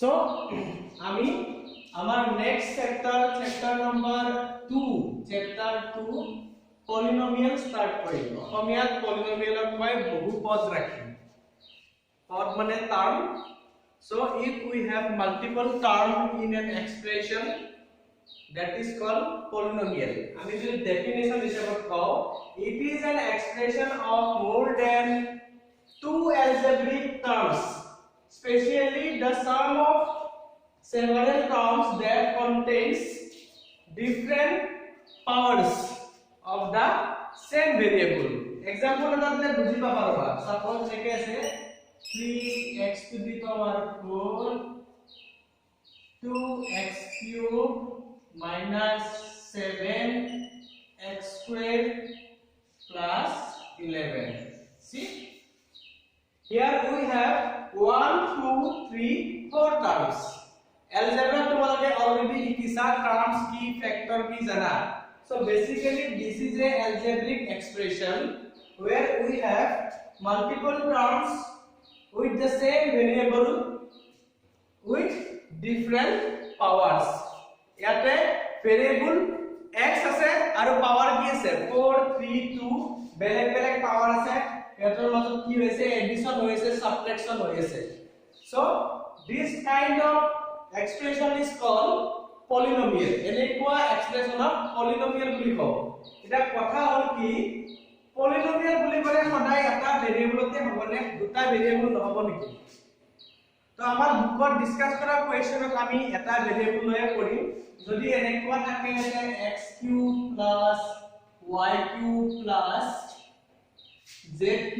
So আমি আমাৰ next chapter number 2 chapter 2 polynomial start কৰিম অসমীয়াত পলিনোমিয়ালক মই বহুপদ ৰাখিম পদ মানে term so if we have multiple term in an expression that is called polynomial আমি যদি ডেফিনিশন হিচাপত কও it is an expression of more than two algebraic terms especially the sum of several terms that contains different powers of the same variable example এটা দিলে বুজি পাবা ৰবা suppose একে আছে 3x to the power 4 2x cubed minus 7x squared plus 11 see here we have 1 2 3 4 terms algebra তোমালোকে already ইকিসা terms কি factor কি জানা so basically this is a algebraic expression where we have multiple terms with the same variable with different powers ইয়াতে variable x আছে আৰু power কি আছে 4 3 2 বেলেগ বেলেগ power আছে এটাৰ মাজত কি হৈছে এডিশন হৈছে সাবট্ৰাকশন হৈছে so this kind of expression is called polynomial এনেকুৱা এক্সপ্ৰেছনক polynomial বুলি কও এটা কথা হ'ল কি polynomial বুলি ক'লে সদায় এটা ভেৰিয়েবলতে হ'বনে দুটা ভেৰিয়েবল নহব নেকি তো আমাৰ বুকত ডিসকাস কৰা কোৱেশ্চনক আমি এটা ভেৰিয়েবল লৈ কৰিম যদি এনেকুৱা থাকে যে x³ + y³ + z³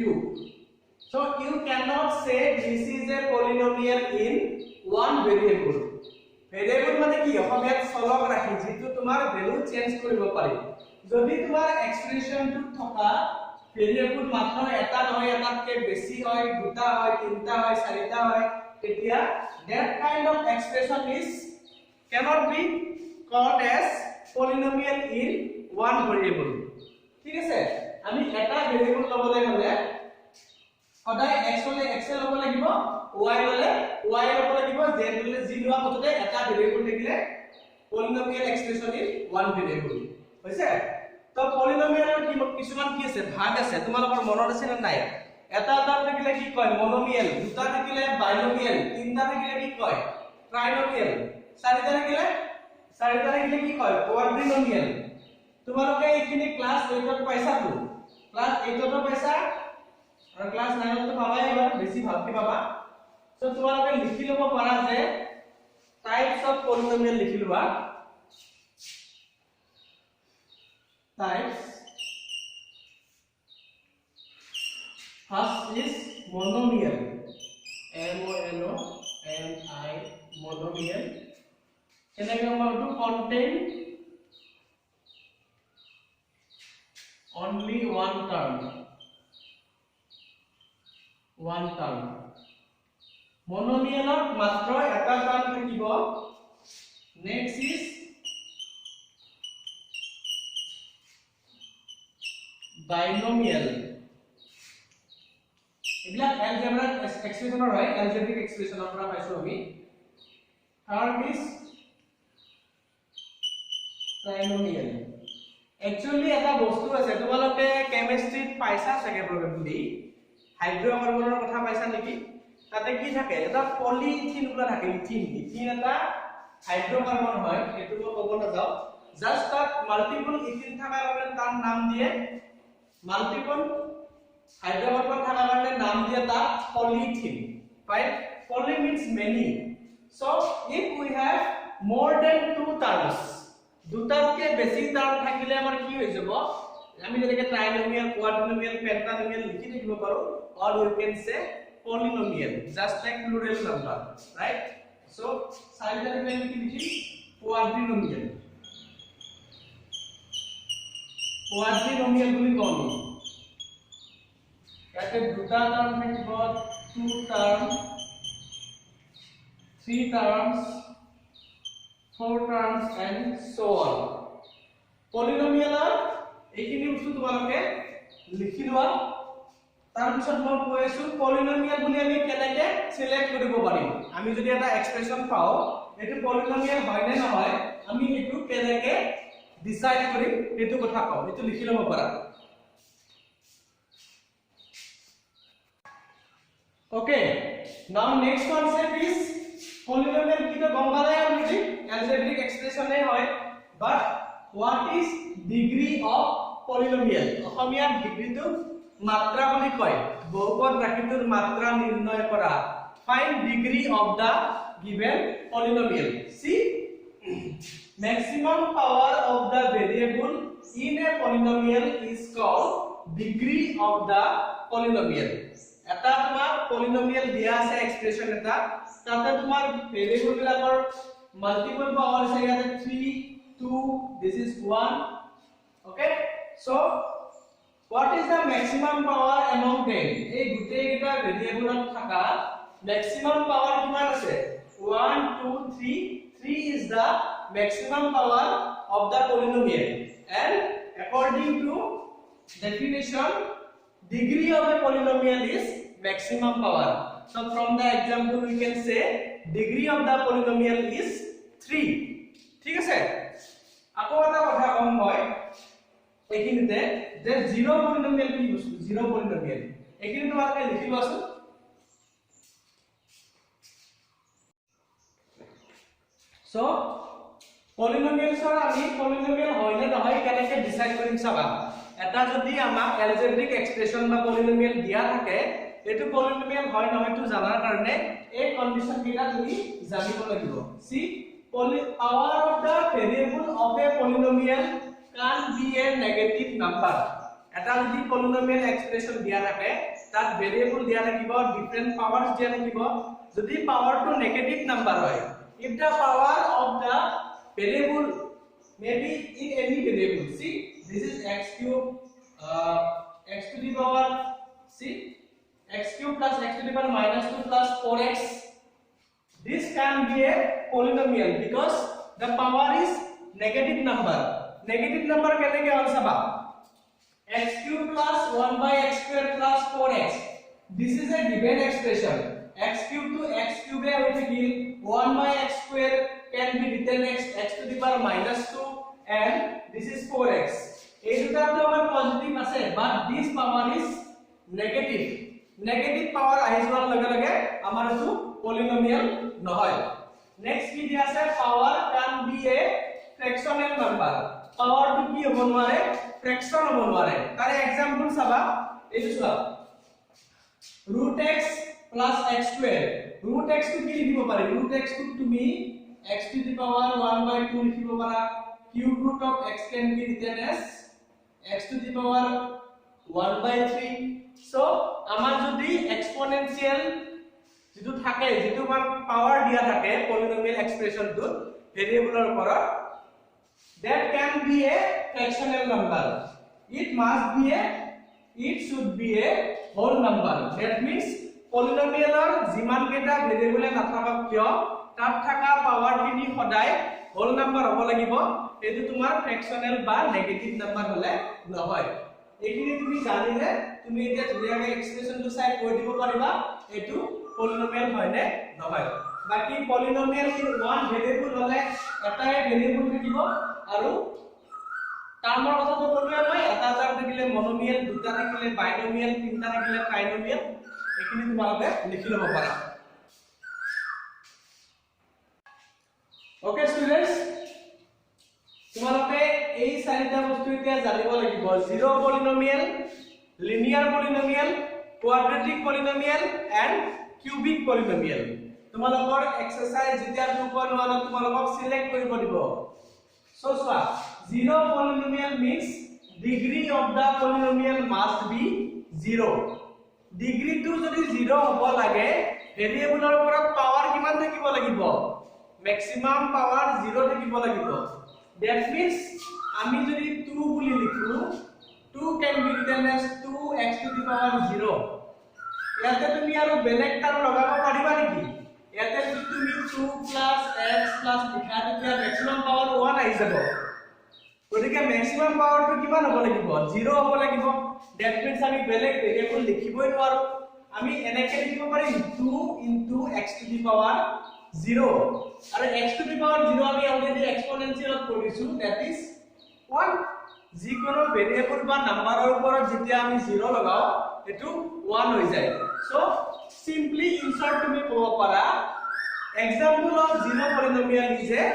so you cannot say this is a polynomial in one variable variable মানে কি অসমীয়াত চলক ৰাখি যেটো তোমাৰ ভ্যালু চেঞ্জ কৰিব পাৰি যদি তোমাৰ এক্সপ্ৰেছনটো থকা ভেৰিয়েবল মাত্ৰ এটা নহয় এটাতকৈ বেছি হয় দুটা হয় তিনটা হয় চাৰিটা হয় তেতিয়া that kind of expression is cannot be called as polynomial in one variable ঠিক আছে আমি এটা ভেৰিয়েবল লবলৈ হলে সদায় x হলে x লব লাগিব y ললে y লব লাগিব z ললে z লোৱা মতে এটা ভেৰিয়েবল থাকিলে polynomial expression in one variable হৈছে তো পলিনোমিয়ালৰ কিছুমান কি আছে ভাগ আছে তোমালোকৰ মনত আছে না নাই এটা থাকিলে কি কয় মনোমিয়াল দুটা থাকিলে বাইনোমিয়াল তিনটা থাকিলে কি কয় ট্ৰাইনোমিয়াল চাৰিটা থাকিলে কি কয় কোৱাড্ৰিনোমিয়াল তোমালোকে এইখিনি ক্লাস 8 ত পাইছা তো ক্লাস 8 ত পাইছা আৰু ক্লাস 9 ত পাবাই এবাৰ বেছি ভালকে পাবা সো তোমালোকে লিখি লব পাৰা যে টাইপস অফ পলিনোমিয়াল লিখি লবা types first is monomial m-o-n-o-m-i monomial second number to contain only one term monomial মাত্র এটা টার্ম থাকিব next is binomial এগুলা algebra expression হয় algebraic expression আমরা পাইছো আমি third is trinomial actually এটা বস্তু আছে তোমালোকে কেমিস্ট্রিত পাইছা চাগে probably হাইড্ৰোকাৰ্বনৰ কথা পাইছা নেকি তাতে কি থাকে এটা পলিথিন গুলা থাকে ইথিন এটা হাইড্ৰোকাৰ্বন হয় এটো মই ক'ব নাযাও জাস্ট তাত মাল্টিপল ইথিন থাকাৰ কাৰণে তাৰ নাম দিয়ে multiple hydrocarbon থাকাৰ কাৰণে নাম দিয়ে তাক polythene right poly means many so if we have more than two terms দুটাতকৈ বেছি টার্ম থাকিলে আমাৰ কি হৈ যাব আমি যেনেকৈ ট্ৰাইনোমিয়াল কোৱাড্ৰিনোমিয়াল পেন্টানোমিয়াল লিখি থাকিব পাৰো or we can say polynomial just like plural number right so চাৰিটা থাকিলে কি লিখিম কোৱাড্ৰিনোমিয়াল বুলি কওঁ ইয়াতে দুটা টার্ম থাকিব two term three terms four terms and so on polynomial এইখিনি বস্তু তোমালোকে লিখি লোৱা তাৰ পিছত মই কৈ আছো পলিনোমিয়াল বুলি আমি কেনেকে সিলেক্ট কৰিব পাৰিম আমি যদি এটা এক্সপ্ৰেছন পাও এটো পলিনোমিয়াল হয় নে নহয় আমি এটো কেনেকে ডিসাইড কৰিম এটো কথা কও এটো লিখি লব পাৰা Okay, now next concept is polynomial की तो गम पाले already algebraic expression है होय but what is degree of polynomial Asamiya degree তো মাত্ৰা বুলি কয় বহুপদ ৰাশিটোৰ মাত্ৰা নিৰ্ণয় কৰা find degree of the given polynomial see maximum power of the variable in a polynomial is called degree of the polynomial এটা তোমার পলিনোমিয়াল দিয়া আছে এক্সপ্রেশন এটা তাতে তোমার ভেরিয়েবল বিলাকৰ মাল্টিপল পাৱাৰ আছে ইয়াতে 3 2 this is 1 okay so what is the maximum power among them এই গুটেই এটা ভেরিয়েবলত থাকা maximum power কিমান আছে 1 2 3 3 is the maximum power of the polynomial and according to definition degree of a polynomial is maximum power so from the example we can say degree of the polynomial is 3 ঠিক আছে আকৌ এটা কথা কম মই এখিনিতে যে zero polynomial কি বস্তু zero polynomial এখিনি তোমাকে লিখিলো আছে so polynomials আমি polynomial হয় না নহয় কেনেকে ডিসাইড কৰিম চাবা এটা যদি আমাক algebraic expression বা polynomial দিয়া থাকে এটো polynomial হয় নহয় তো জানাৰ কাৰণে এই কন্ডিশন কেইটা তুমি জানিব লাগিব see power of the variable of a polynomial can be a negative number এটা যদি polynomial expression দিয়া থাকে তাত variable দিয়া থাকিব different powers দিয়া থাকিব যদি power to negative number হয় if the power of the variable maybe in any variable see this is x cube x to the power see x cube plus x to the power minus 2 plus 4x this can be a polynomial because the power is negative number keneke hol saba x cube plus 1 by x square plus 4x this is a given expression x cube to x cube e hoy thakil 1 by x square can be written x to the power minus 2 and this is 4x এই দুটা তো আমার positive আছে বাট this power is negative পাওয়ার আহি যোৱাৰ লগে লগে আমাৰ এটো পলিনোমিয়াল নহয় নেক্সট কি দিয়া আছে power can be a fractional number power two কি হ'ব নোৱাৰে ফ্ৰ্যাকশন হ'ব নোৱাৰে তাৰ एग्जांपल চাবা এইটো চোৱা √x + x square √x two কি লিখিব পাৰি √x টু তুমি x to the power 1 by 2 লিখিব পাৰা cube root of x can be written as x to the power 1 by 3 so আমাৰ যদি এক্সপোনেনশিয়াল যেটো থাকে যেটো মান পাওয়াৰ দিয়া থাকে পলিনোমিয়াল এক্সপ্ৰেশনটো ভেৰিয়েবলৰ ওপৰত that can be a fractional number it should be a whole number that means পলিনোমিয়ালৰ যিমান কেটা ভেৰিয়েবলে নাথাকক কিয় তাত থাকা পাওয়াৰ খিনি সদায় হোল নাম্বাৰ হ'ব লাগিব এটো তোমাৰ ফ্ৰ্যাকশনাল বা নেগেটিভ নাম্বাৰ হলে নহয় এইখিনি তুমি জানিলে তুমি এতিয়া ধুনীয়াকৈ এক্সপ্ৰেছনটো চাই কৈ দিব পাৰিবা এটো পলিনোমিয়াল হয় নে নহয় বাকি পলিনোমিয়াল ইন ওয়ান ভেৰিয়েবল হলে এটাই ভেৰিয়েবল থাকিব আৰু টাৰ্মৰ কথাটো ক'লোৱে মই এটা টাৰ্ম থাকিলে মনোমিয়াল দুটা থাকিলে বাইনোমিয়াল তিনটা থাকিলে ট্ৰাইনোমিয়াল এইখিনি তোমালোকে লিখি ল'ব পাৰা Okay students তোমালোকে এই চাৰিটা বস্তু এতিয়া জানিব লাগিব zero polynomial linear polynomial quadratic polynomial and cubic polynomial তোমালোকৰ এক্সাৰসাইজ যেতিয়া 2.1 তোমালোকক সিলেক্ট কৰিব দিব সো সোৱা zero polynomial means degree of the polynomial must be 0 degree টো যদি 0 হ'ব লাগে ভেৰিয়েবলৰ ওপৰত পাৱাৰ কিমান থাকিব লাগিব maximum power 0 থাকিব লাগিব that means আমি যদি 2 বুলি লিখো 2 can be written as 2x to the power 0 ইয়াতে তুমি আৰু বেলেগ টাৰ্ম লগাব পাৰিবা নেকি ইয়াতে যদি তুমি 2 plus x plus লিখা তেতিয়া maximum power 1 আহি যাব গতিকে maximum power টো কিমান হ'ব লাগিব 0 হ'ব লাগিব that means আমি বেলেগ ভেৰিয়েবল লিখিবই নোৱাৰো আমি এনেকে লিখিব পাৰিম 2 into x to the power 0 আৰু x to the power 0 আমি অলৰেডি এক্সপোনেনশিয়েলত কৰিছো that is 1 যিকোনো ভেৰিয়েবল বা নাম্বাৰৰ ওপৰত যেতিয়া আমি 0 লগাও এটো 1 হৈ যায় সো simply insert তুমি ক'ব পাৰা example of zero polynomial is a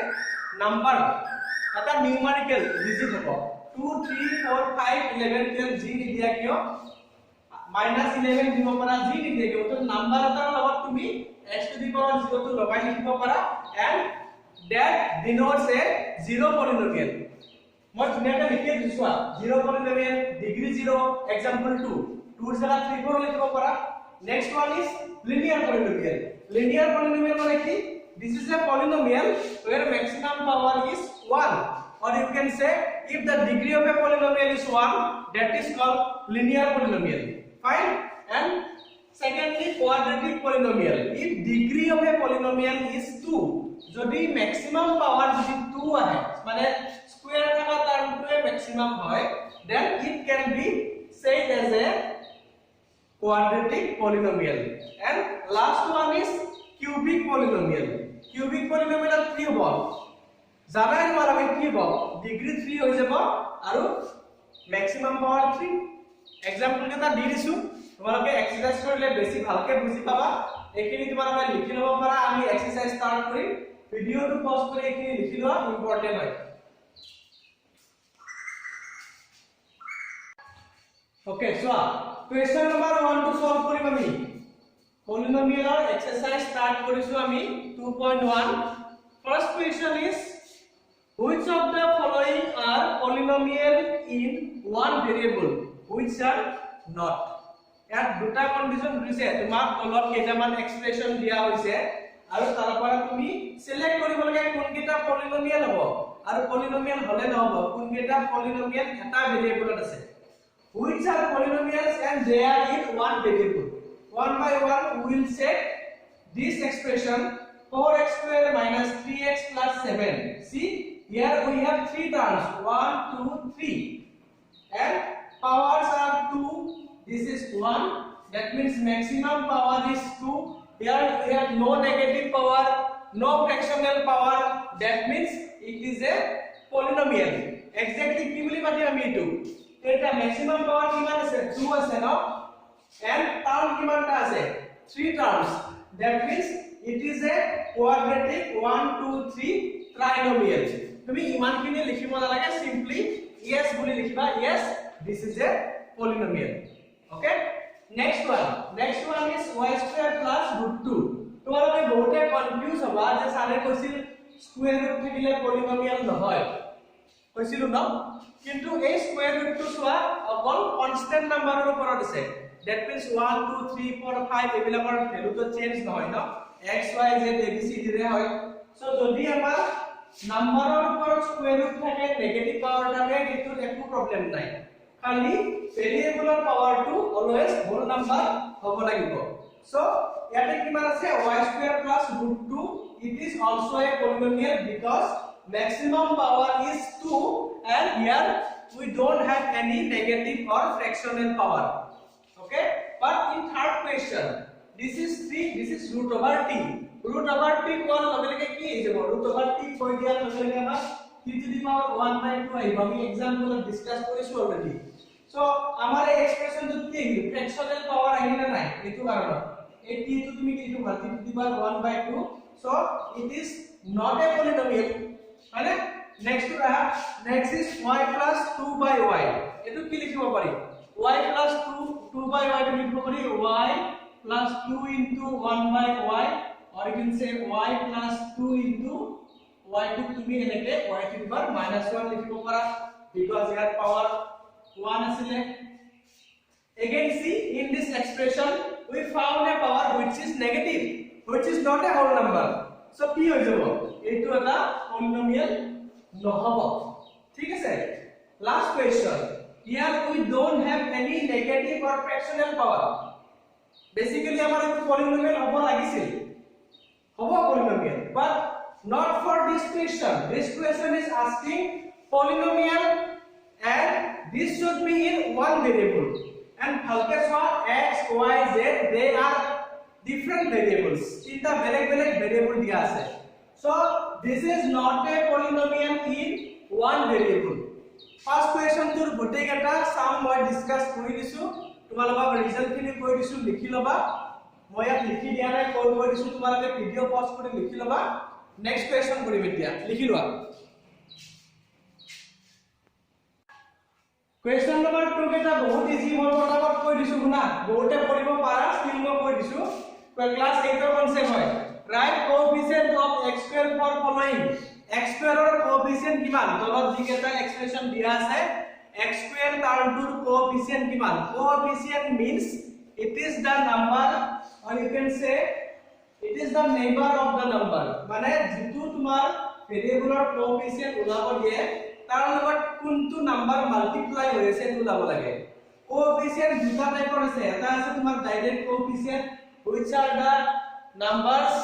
number এটা numerical digit হ'ব 2 3 4 5 11 12 জি নিদিয়া কিয় -11 দিব পাৰা জি নিদিয়া কিয় তো নাম্বাৰ এটাৰ লগত তুমি x to the power 0 টো লগাই লিখিব পাৰা and that denotes a zero polynomial মই ধুনীয়াকৈ লিখি দিছো 0 polynomial degree 0 example 2 2 ৰ জায়গা 3 4 লিখিব পাৰা next one is linear polynomial মানে কি this is a polynomial where maximum power is 1 or you can say if the degree of a polynomial is 1 that is called linear polynomial fine and secondly quadratic polynomial if degree of a polynomial is 2 যদি maximum power যদি 2 আহে মানে square থাকা টাৰ্মটোৱে maximum হয় then it can be said as a quadratic polynomial and last one is cubic polynomial er কি হ'ব জানাই তোমাৰ আমি কি হ'ব ডিগ্ৰী 3 হৈ যাব আৰু ম্যাক্সিমাম পাৱাৰ 3 এক্সাম্পল এটা দি দিছো তোমালোকে এক্সাৰসাইজ কৰিলে বেছি ভালকে বুজি পাবা এখিনি তোমালোকে লিখি লব পাৰা আমি এক্সাৰসাইজ ষ্টাৰ্ট কৰিম ভিডিওটো পজ কৰি এখিনি লিখি লোৱা ইম্পৰ্টেন্ট হয় okay so question number 1 to solve কৰিম আমি polynomial exercise start কৰিছো আমি 2.1 first question is which of the following are polynomial in one variable which are not ইয়াত দুটা কন্ডিশন দিছে তোমাক তলত কেইটামান এক্সপ্ৰেশন দিয়া হৈছে আৰু তাৰ পৰা তুমি সিলেক্ট কৰিব লাগে কোনকেইটা polynomial হ'ব আৰু polynomial হলে নহব কোনকেইটা polynomial এটা ভেৰিয়েবলত আছে which are polynomials and they are in one variable one by one we will set this expression 4x square minus 3x plus 7 see here we have three terms 1 2 3 and powers are 2 this is 1 that means maximum power is 2 here we have no negative power no fractional power that means it is a polynomial exactly কি বুলি পাতি আমি এটো এটা maximum power কিমান আছে 2 আছে ন and term কিমানটা আছে 3 terms that means it is a quadratic 1 2 3 trinomial তুমি ইমানখিনি লিখিব নালাগে simply yes বুলি লিখিবা yes this is a polynomial okay next one is y square plus √2 তোমালোকে বহুতে কনফিউজ হবা যে সারে কৈছিল স্কয়ার রুট থাকিলে polynomial নহয় কৈছিল ন কিন্তু এই স্কয়ার রুটটো সোয়া অকল কনস্ট্যান্ট নাম্বাৰৰ ওপৰত আছে that means 1 2 3 4 5 এবিলাকৰ ভ্যালু তো চেঞ্জ নহয় ন x y z abc ৰে হয় সো যদি আমাৰ নাম্বাৰৰ ওপৰত স্কয়াৰ ৰুট থাকে নেগেটিভ পাৱাৰ থাকে এটো একো প্ৰবলেম নাই খালি ভেৰিয়েবলৰ পাৱাৰটো অলৱেজ হোল নাম্বাৰ হ'ব লাগিব সো ইয়াতে কিমান আছে y² + √2 it is also a polynomial because maximum power is 2 and here we don't have any negative or fractional power okay but in third question this is 3 this is √t কোন লগে কি হৈ যাব √t কই দিয়া লগে আমাৰ 3 to the power 1/2 আহিব আমি एग्जांपल ডিসকাস কৰিছো অলৰেডি সো আমাৰ এই এক্সপ্ৰেশনটো কি ফ্ৰেকশনাল পাৱাৰ আহিল না নাই এটো কাৰণ এই t টো তুমি কিটো ভালতি to the power 1/2 so it is not a polynomial মানে next is y plus 2 by y এটো কি লিখিব পাৰি y plus 2 by y টো লিখিব পাৰি y plus 2 into 1 by y or you can say y plus 2 into y to তুমি এনেকে y to the power -1 লিখিব পাৰা because here power 1 asile again see in this expression we found a power which is negative which is not a whole number so কি হৈ যাব এটো এটা polynomial নহব ঠিক আছে last question here we don't have any negative or fractional power basically আমাৰ এটো polynomial হ'ব লাগিছিল হ'ব polynomial but not for this question is asking polynomial and this should be in one variable and ভালকে চোৱা x y z they are different variables. তিনটা বেলেগ বেলেগ ভেৰিয়েবল দিয়া আছে. So this is not a polynomial in one variable. First question তোৰ গোটেই কেইটা সাম মই ডিসকাস কৰি দিছো, তোমালোকক ৰিজল্ট খিনি কৈ দিছো, লিখি লবা. মই ইয়াত লিখি দিয়া নাই, কৈ দিছো, তোমালোকে ভিডিও পজ কৰি লিখি লবা. নেক্সট কোৱেশ্চন কৰিম এতিয়া, লিখি লোৱা. Question number 2 কেটা বহুত ইজি, মই ফটাফট কৈ দিছো শুনা, বহুতে পঢ়িব পাৰা, স্কিল মই কৈ দিছো. ক্লাস 8 ৰ কনসেপ্ট হয় right coefficient of x square for following. x স্কয়াৰৰ কোএফিসিয়েন্ট কিমান, তলত যিকেটা এক্সপ্ৰেছন দিয়া আছে x স্কয়াৰ টাৰ্মটোৰ কোএফিসিয়েন্ট কিমান. Coefficient means it is the number or you can say it is the neighbor of the number. মানে যেটো তোমাৰ ভেৰিয়েবলৰ কোএফিসিয়েন্ট ওলাব দিয়ে তাৰ লগত কোনটো নাম্বাৰ মাল্টিপ্লাই হৈ আছে এটো ওলাব লাগে. কোএফিসিয়েন্ট দুটা টাইপৰ আছে, এটা আছে তোমাৰ direct coefficient which are the numbers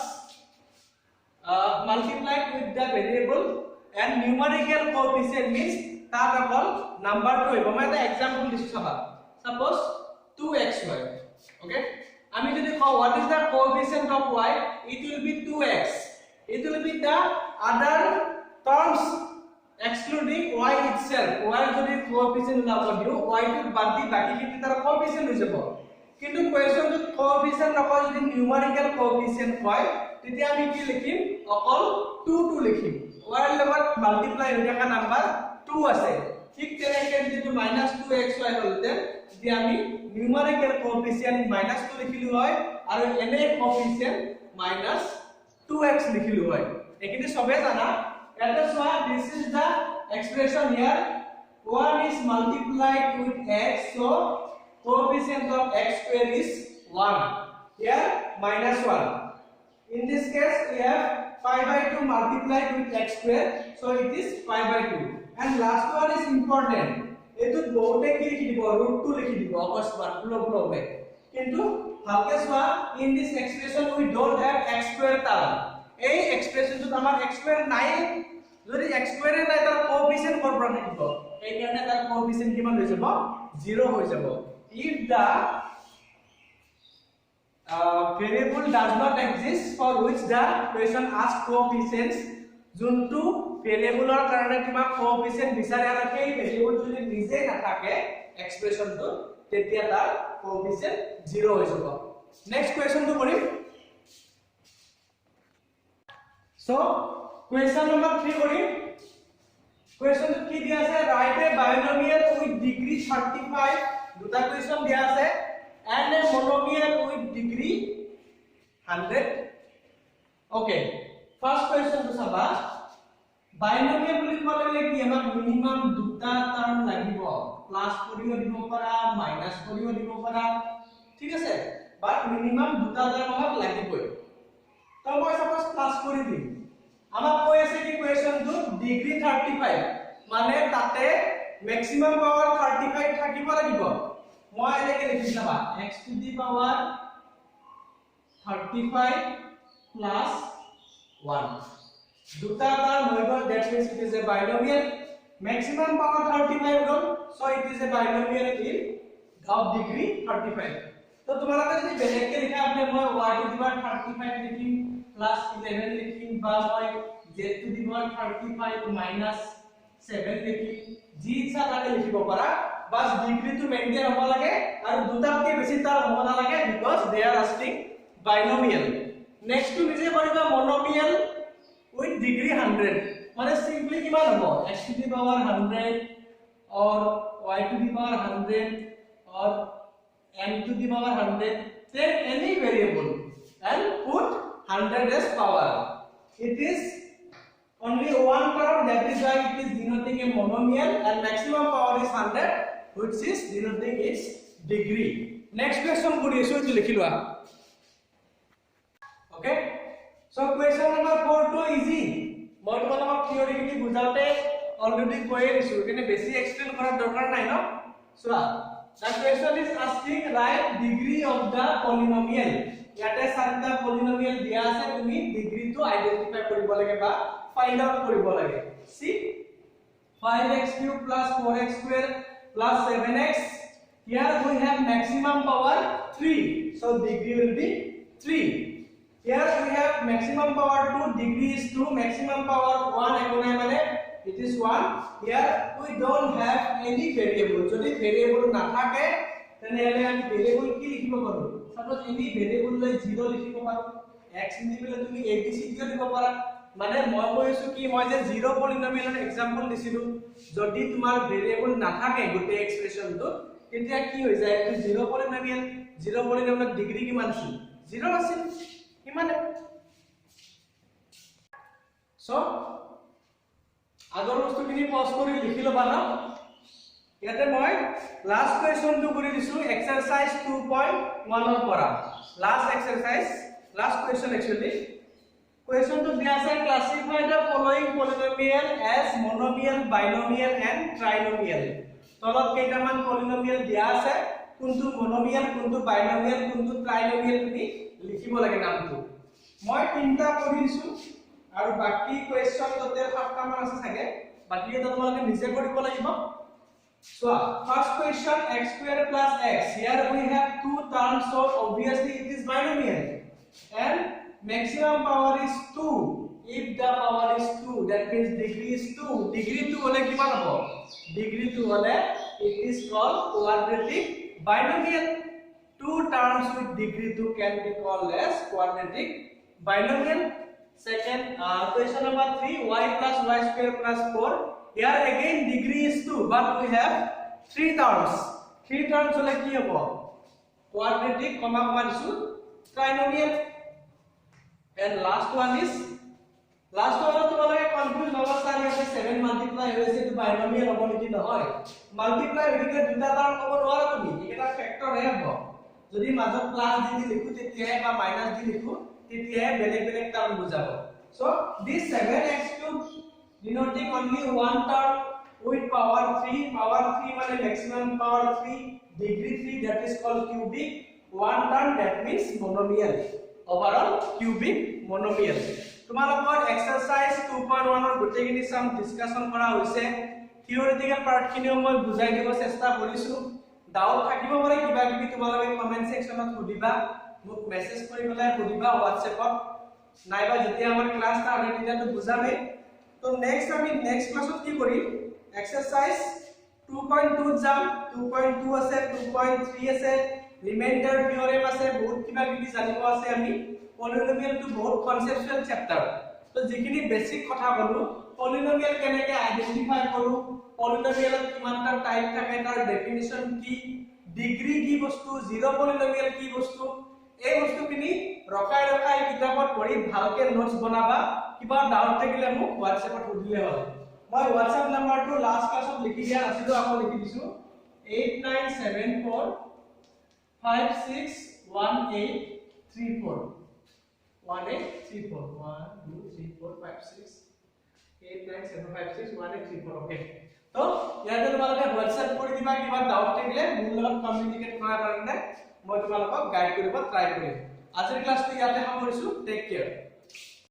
multiplied with the variable, and numerical coefficient means that অকল নাম্বাৰটো হ'ব. মই এটা এক্সাম্পল দিছো চাবা, suppose 2xy. okay, আমি যদি কওঁ what is the coefficient of y, it will be 2x. it will be the other terms excluding y itself. y যদি coefficient ওলাব দিও, y টো বাদ দি বাকিখিনি তাৰ coefficient হৈ যাব. কিন্তু কোৱেশ্চনটো কোএফিসিয়েন্ট নকয়, যদি নিউমেৰিকেল কোএফিসিয়েন্ট হয় তেতিয়া আমি কি লিখিম, অকল 2 লিখিম. y ৰ লগত মাল্টিপ্লাই হৈ থকা নাম্বাৰ 2 আছে. ঠিক তেনেকৈ যদি -2xy হলতে যদি আমি নিউমেৰিকেল কোএফিসিয়েন্ট -2 লিখিলো হয় আৰু এনে কোএফিসিয়েন্ট -2x লিখিলো হয়. এইখিনি সবে জানা. এটা চোৱা, this is the expression here, 1 is multiplied with x, so coefficient of x square is 1. Here -1. In this case we have pi by 2 multiplied with x square, so it is pi by 2. And last one is important. etu bote ki likhi dibo, √2 likhi dibo অকস্মাত problem. কিন্তু ভালকে চোৱা, in this expression we don't have x square term. এই expression টো আমাৰ x square নাই. যদি x square নাই তাৰ coefficient কৰ পৰা থাকিব, এই কাৰণে তাৰ coefficient কিমান হৈ যাব, 0 হৈ যাব. If the variable does not exist for which the question asks coefficients, যোনটো ভেৰিয়েবলৰ কাৰণে কিবা কোএফিসিয়েন্ট বিচাৰে আৰু সেই ভেৰিয়েবল যদি নিজে নাথাকে এক্সপ্ৰেছনটো, তেতিয়া তাৰ কোএফিসিয়েন্ট 0 হৈ যাব. নেক্সট কোৱেশ্চনটো কৰিম. সো কোৱেশ্চন নম্বৰ 3 কৰিম. কোৱেশ্চনটো কি দিয়া আছে, ৰাইট এ বাইনোমিয়েল উইথ ডিগ্ৰী 35. দুটা কোৱেশ্চন দিয়া আছে, and a monomial with degree 100. okay, first question to saba, binomial বুলি ক'লে কি আমাক মিনিমাম দুটা টার্ম লাগিব, প্লাস কৰিও দিব পাৰা, মাইনাস কৰিও দিব পাৰা, ঠিক আছে, বাট মিনিমাম দুটা টাৰ্ম আমাক লাগিবই. তো মই সাপোজ প্লাস কৰি দিম. আমাক কৈ আছে কি কোৱেশ্চনটো ডিগ্ৰী 35, মানে তাতে ম্যাক্সিমাম পাৱাৰ 35 থাকিব লাগিব. মই এনেকে লিখি চাবা, x to the power 35 plus 1. দুটা টার্ম হৈ গল, that means it is a binomial. Maximum power 35 goal, so it is a binomial in of degree 35. তো তোমালোকে যদি বেলেগকে লিখা, আপনি মই y to the power 35 লিখিম plus 11 লিখিম, বা মই z to the power 35 minus 7 লিখিম, যি ইচ্ছা তাকে লিখিব পাৰা. বাস ডিগ্ৰীটো মেইনটেইন হ'ব লাগে আৰু দুটাতকে বেছি তাৰ হ'ব নালাগে, because they are asking binomial. next to নিজে কৰিবা monomial with degree 100, মানে simply কিমান হ'ব, x to the power 100 or y to the power 100 or n to the power 100. take any variable and put 100 as power. it is only one term, that is why it is denoting a monomial, and maximum power is 100, which is denoting its degree. next question kori asu to likhi loa. okay, so question number 4 to easy. মই তোমালোকক থিওৰিটিকলি বুজাওতে already কৈয়ে দিছো, কিন্তু বেছি explain কৰাৰ দৰকাৰ নাই ন. চোৱা, the question is asking write degree of the polynomial. ইয়াতে চাৰিটা পলিনোমিয়াল দিয়া আছে, তুমি ডিগ্ৰীটো আইডেন্টিফাই কৰিব লাগে বা ফাইন্ড আউট কৰিব লাগে. see 5x³ + 4x² + 7x Here we have maximum power 3, so degree will be 3. Here we have maximum power 2, degree is 2, maximum power 1 ekonai mane it is 1. Here we don't have any variable. Jodi variable na thake tene ele ami variable ki likhibo paru. Suppose any variable loi 0 likhibo paru. X নিদিলে তুমি abc দিও লিখিব পাৰা মানে মই কৈছো কি মই যে 0 পলিনোমিয়ালৰ एग्जांपल দিছিলো যদি তোমাৰ ভেৰিয়েবল নাথাকে গোটে এক্সপ্ৰেছনটো তেতিয়া কি হৈ যায় এইটো 0 পলিনোমিয়ালৰ ডিগ্ৰী কিমান আছিল 0 আছিল কিমানে সো আগৰ বস্তুখিনি পজ কৰি লিখি লবা না ইয়াতে মই লাষ্ট কোৱেশ্চনটো কৰি দিছো এক্সাৰসাইজ 2.1 ৰ পৰা last exercise last question actually question to be answer classify the following polynomial as monomial binomial and trinomial তলত কেইটামান polynomial দিয়া আছে কোনটো monomial কোনটো binomial কোনটো trinomial তুমি লিখিব লাগে নামটো মই তিনটা কৰি দিছো আৰু বাকি question ততে সাতটা মান আছে থাকে বাকি এটা তোমালোকে নিজে কৰিব লাগিব so first question x square plus x here we have two terms so obviously it is binomial and maximum power is 2 if the power is 2 that means degree is 2 degree 2 hole kiman hobo degree 2 hole it is called quadratic binomial two terms with degree 2 can be called as quadratic binomial second question number 3 y plus y square plus 4 here again degree is 2 but we have three terms hole ki hobo quadratic comma isu trinomial and last one তোমালোকে confuse হবা sir ইয়াতে 7 multiply হৈছে তো binomial হ'ব নেকি নহয় multiply হইলে দুটা টাৰ্ম হ'ব নোৱাৰা তুমি এটা ফ্যাক্টৰ হে হ'ব যদি মাজত প্লাস দি লিখো তেতিয়াহে বা মাইনাস দি লিখো তেতিয়াহে বেলেগ টাৰ্ম বুজাব so this 7x cube denoting only one term with power 3 মানে maximum power 3 degree 3 that is called cubic one term that means monomial overall cubic monomial তোমালোকৰ এক্সাৰসাইজ 2.1 ৰ গোটেইখিনি সাম ডিসকাশন কৰা হৈছে থিওৰিটিক্যাল পাৰ্ট খিনিও মই বুজাই দিব চেষ্টা কৰিছো ডাউট থাকিব পাৰে কিবা কিবি তোমালোকে কমেন্ট সেকশনত সুধিবা মোক মেছেজ কৰি পেলাই সুধিবা WhatsApp-ত নাইবা যেতিয়া আমাৰ ক্লাস ষ্টাৰ্ট হ'ব তেতিয়াটো বুজাবে তো নেক্সট আমি নেক্সট ক্লাছত কি কৰিম এক্সাৰসাইজ 2.2 যাম 2.2 আছে 2.3 আছে रिमाइंडर थ्योरम আছে বহুত কিবা কিবি জানিব আছে আমি পলিনোমিয়াল টু বহুত কনসেপচুয়াল চ্যাপ্টার তো যিখিনি বেসিক কথা বলু পলিনোমিয়াল কেনেকে আইডেন্টিফাই কৰো পলিনোমিয়ালত কিমানটা টাইপ থাকে তাৰ ডেফিনিশন কি ডিগ্ৰী কি বস্তু জিৰো পলিনোমিয়াল কি বস্তু এই বস্তুখিনি ৰখাই কিতাপত পঢ়ি ভালকে নোটস বনাবা কিবা ডাউট থাকিলে মোক WhatsApp-ত সুধিলে হ'ল মই WhatsApp নম্বৰটো লাষ্ট ক্লাছত লিখি দিয়া আছিল আকৌ লিখি দিছো 8974 561834 1834 1 2 3 4 5 6 897561834 ओके तो ইয়াতে তোমালোকে WhatsApp কৰি দিবা কিবা ডাউট থাকিলে মোৰ লগত কমিউনিকেট কৰাৰ কাৰণে মই তোমালোকক গাইড কৰিব ট্ৰাই কৰিম আজিৰ ক্লাছটো ইয়াতে সামৰিছো টেক কেয়াৰ